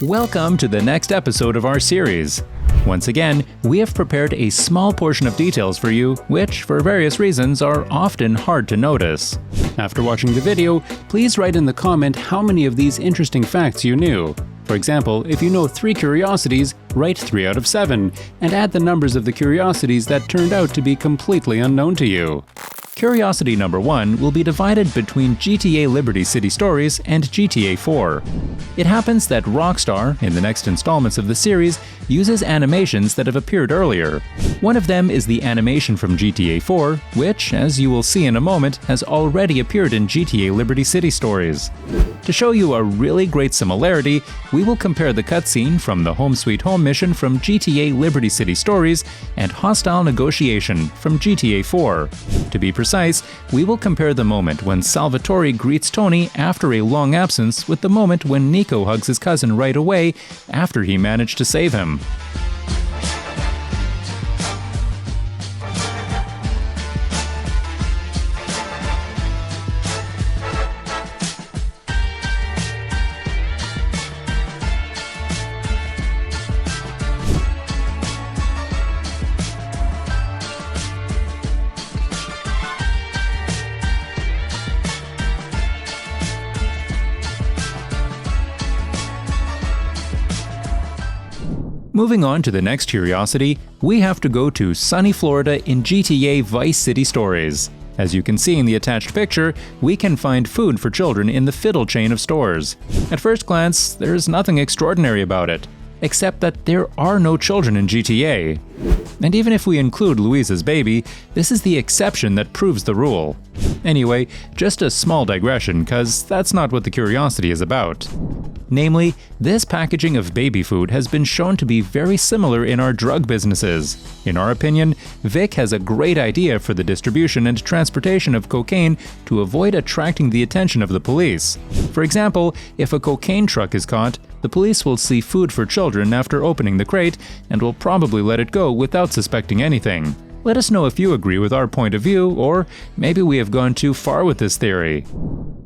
Welcome to the next episode of our series. Once again, we have prepared a small portion of details for you, which, for various reasons, are often hard to notice. After watching the video, please write in the comment how many of these interesting facts you knew. For example, if you know 3 curiosities, write 3 out of 7, and add the numbers of the curiosities that turned out to be completely unknown to you. Curiosity number 1 will be divided between GTA Liberty City Stories and GTA 4. It happens that Rockstar, in the next installments of the series, uses animations that have appeared earlier. One of them is the animation from GTA 4, which, as you will see in a moment, has already appeared in GTA Liberty City Stories. To show you a really great similarity, we will compare the cutscene from the Home Sweet Home mission from GTA Liberty City Stories and Hostile Negotiation from GTA 4. To be precise, we will compare the moment when Salvatore greets Tony after a long absence with the moment when Nico hugs his cousin right away after he managed to save him. Moving on to the next curiosity, we have to go to sunny Florida in GTA Vice City Stories. As you can see in the attached picture, we can find food for children in the Fiddle chain of stores. At first glance, there's nothing extraordinary about it, except that there are no children in GTA. And even if we include Louisa's baby, this is the exception that proves the rule. Anyway, just a small digression, cause that's not what the curiosity is about. Namely, this packaging of baby food has been shown to be very similar in our drug businesses. In our opinion, Vic has a great idea for the distribution and transportation of cocaine to avoid attracting the attention of the police. For example, if a cocaine truck is caught, the police will see food for children after opening the crate and will probably let it go without suspecting anything. Let us know if you agree with our point of view, or maybe we have gone too far with this theory.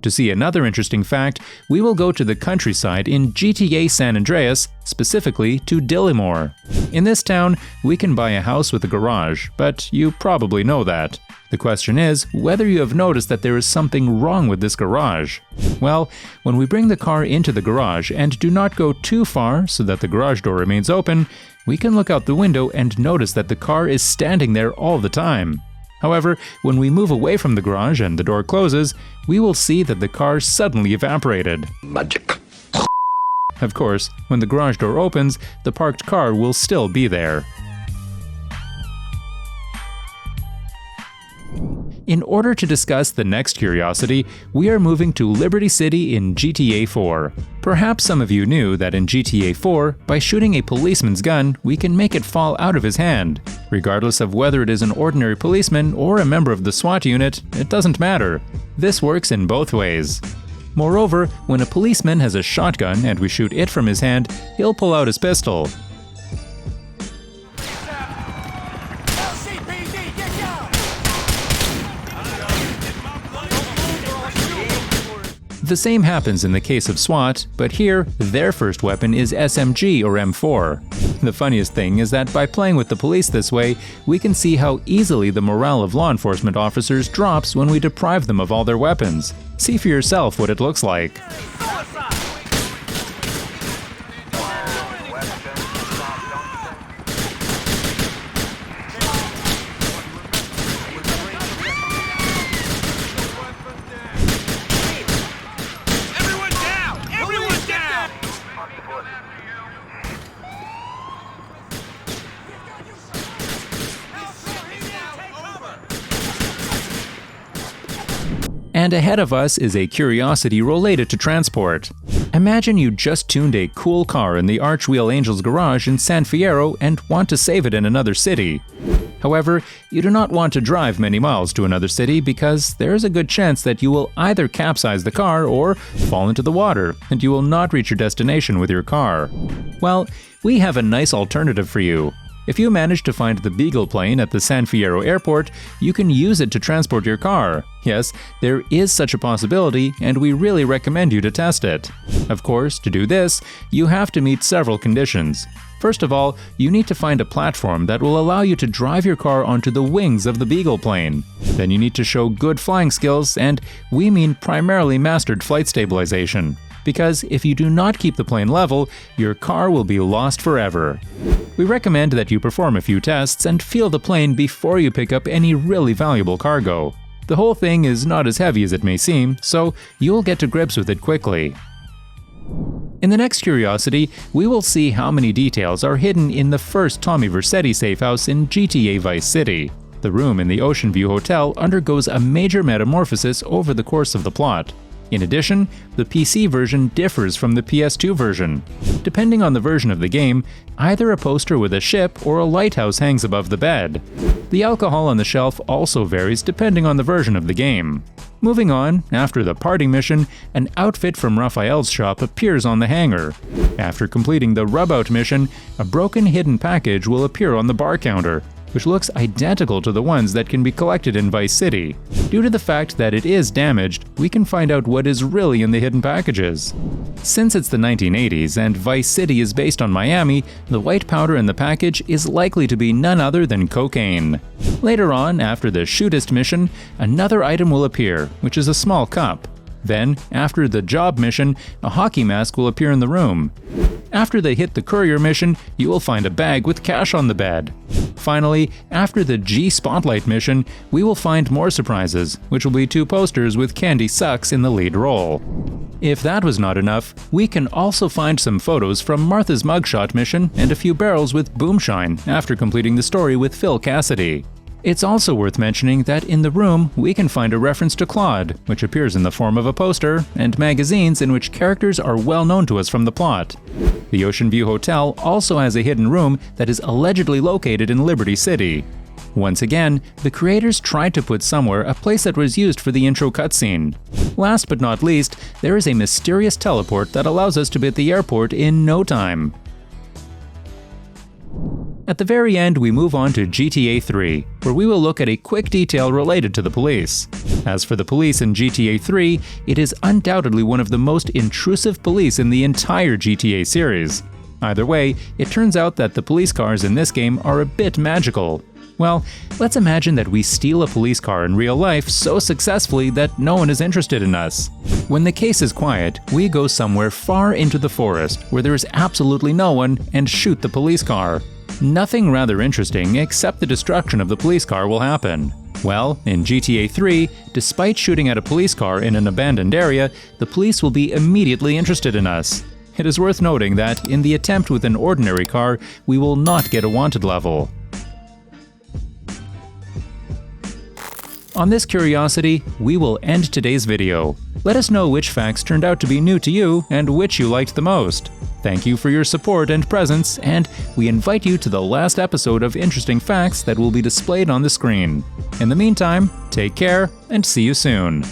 To see another interesting fact, we will go to the countryside in GTA San Andreas, specifically to Dillimore. In this town, we can buy a house with a garage, but you probably know that. The question is whether you have noticed that there is something wrong with this garage. Well, when we bring the car into the garage and do not go too far so that the garage door remains open, we can look out the window and notice that the car is standing there all the time. However, when we move away from the garage and the door closes, we will see that the car suddenly evaporated. Magic. Of course, when the garage door opens, the parked car will still be there. In order to discuss the next curiosity, we are moving to Liberty City in GTA 4. Perhaps some of you knew that in GTA 4, by shooting a policeman's gun, we can make it fall out of his hand. Regardless of whether it is an ordinary policeman or a member of the SWAT unit, it doesn't matter. This works in both ways. Moreover, when a policeman has a shotgun and we shoot it from his hand, he'll pull out his pistol. The same happens in the case of SWAT, but here, their first weapon is SMG or M4. The funniest thing is that by playing with the police this way, we can see how easily the morale of law enforcement officers drops when we deprive them of all their weapons. See for yourself what it looks like. And ahead of us is a curiosity related to transport. Imagine you just tuned a cool car in the Archwheel Angels garage in San Fierro and want to save it in another city. However, you do not want to drive many miles to another city because there is a good chance that you will either capsize the car or fall into the water, and you will not reach your destination with your car. Well, we have a nice alternative for you. If you manage to find the Beagle plane at the San Fierro airport, you can use it to transport your car. Yes, there is such a possibility, and we really recommend you to test it. Of course, to do this, you have to meet several conditions. First of all, you need to find a platform that will allow you to drive your car onto the wings of the Beagle plane. Then you need to show good flying skills, and we mean primarily mastered flight stabilization. Because if you do not keep the plane level, your car will be lost forever. We recommend that you perform a few tests and feel the plane before you pick up any really valuable cargo. The whole thing is not as heavy as it may seem, so you'll get to grips with it quickly. In the next curiosity, we will see how many details are hidden in the first Tommy Vercetti safe house in GTA Vice City. The room in the Ocean View Hotel undergoes a major metamorphosis over the course of the plot. In addition, the PC version differs from the PS2 version. Depending on the version of the game, either a poster with a ship or a lighthouse hangs above the bed. The alcohol on the shelf also varies depending on the version of the game. Moving on, after the parting mission, an outfit from Raphael's shop appears on the hanger. After completing the rub-out mission, a broken hidden package will appear on the bar counter, which looks identical to the ones that can be collected in Vice City. Due to the fact that it is damaged, we can find out what is really in the hidden packages. Since it's the 1980s and Vice City is based on Miami, the white powder in the package is likely to be none other than cocaine. Later on, after the shootist mission, another item will appear, which is a small cup. Then, after the job mission, a hockey mask will appear in the room. After they hit the courier mission, you will find a bag with cash on the bed. Finally, after the G-Spotlight mission, we will find more surprises, which will be 2 posters with Candy Sucks in the lead role. If that was not enough, we can also find some photos from Martha's mugshot mission and a few barrels with Boomshine after completing the story with Phil Cassidy. It's also worth mentioning that in the room, we can find a reference to Claude, which appears in the form of a poster, and magazines in which characters are well known to us from the plot. The Ocean View Hotel also has a hidden room that is allegedly located in Liberty City. Once again, the creators tried to put somewhere a place that was used for the intro cutscene. Last but not least, there is a mysterious teleport that allows us to be at the airport in no time. At the very end, we move on to GTA 3, where we will look at a quick detail related to the police. As for the police in GTA 3, it is undoubtedly one of the most intrusive police in the entire GTA series. Either way, it turns out that the police cars in this game are a bit magical. Well, let's imagine that we steal a police car in real life so successfully that no one is interested in us. When the case is quiet, we go somewhere far into the forest where there is absolutely no one and shoot the police car. Nothing rather interesting except the destruction of the police car will happen. Well, in GTA 3, despite shooting at a police car in an abandoned area, the police will be immediately interested in us. It is worth noting that in the attempt with an ordinary car, we will not get a wanted level. On this curiosity, we will end today's video. Let us know which facts turned out to be new to you and which you liked the most. Thank you for your support and presence, and we invite you to the last episode of Interesting Facts that will be displayed on the screen. In the meantime, take care and see you soon.